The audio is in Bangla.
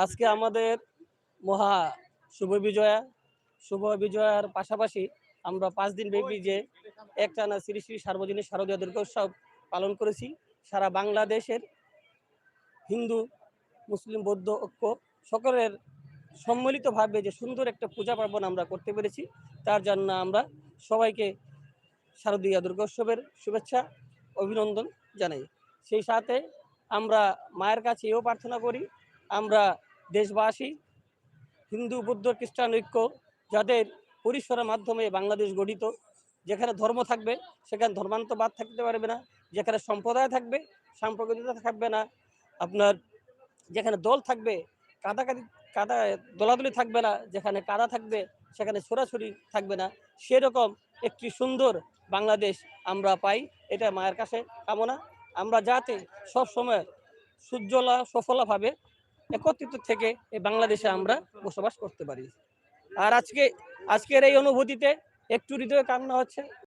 আজকে আমাদের মহা শুভ বিজয়া। শুভ বিজয়ার পাশাপাশি আমরা 5 দিন ব্যাপী যে একটানা শ্রী শ্রী সার্বজনীন শারদীয় দুর্গোৎসব পালন করেছি। সারা বাংলাদেশের হিন্দু, মুসলিম, বৌদ্ধ ঐক্য সকলের সম্মিলিতভাবে যে সুন্দর একটা পূজা পার্বণ আমরা করতে পেরেছি, তার জন্য আমরা সবাইকে শারদীয় দুর্গোৎসবের শুভেচ্ছা, অভিনন্দন জানাই। সেই সাথে আমরা মায়ের কাছে এও প্রার্থনা করি, আমরা দেশবাসী হিন্দু, বৌদ্ধ, খ্রিস্টান ঐক্য যাদের পরিসরের মাধ্যমে বাংলাদেশ গঠিত, যেখানে ধর্ম থাকবে সেখানে ধর্মান্তবাদ থাকতে পারবে না, যেখানে সম্প্রদায় থাকবে সাম্প্রদায়িকতা থাকবে না, আপনার যেখানে দল থাকবে কাদাকাদি কাদা দলাদলি থাকবে না, যেখানে কাদা থাকবে সেখানে ছোড়াছুরি থাকবে না, সেরকম একটি সুন্দর বাংলাদেশ আমরা পাই। এটা মায়ের কাছে কামনা, আমরা যাতে সব সময় সুজ্জ্বলা সফলভাবে একত্রিত থেকে এই বাংলাদেশে আমরা বসবাস করতে পারি। আর আজকের এই অনুভূতিতে একটু হৃদয়ে কান্না হচ্ছে।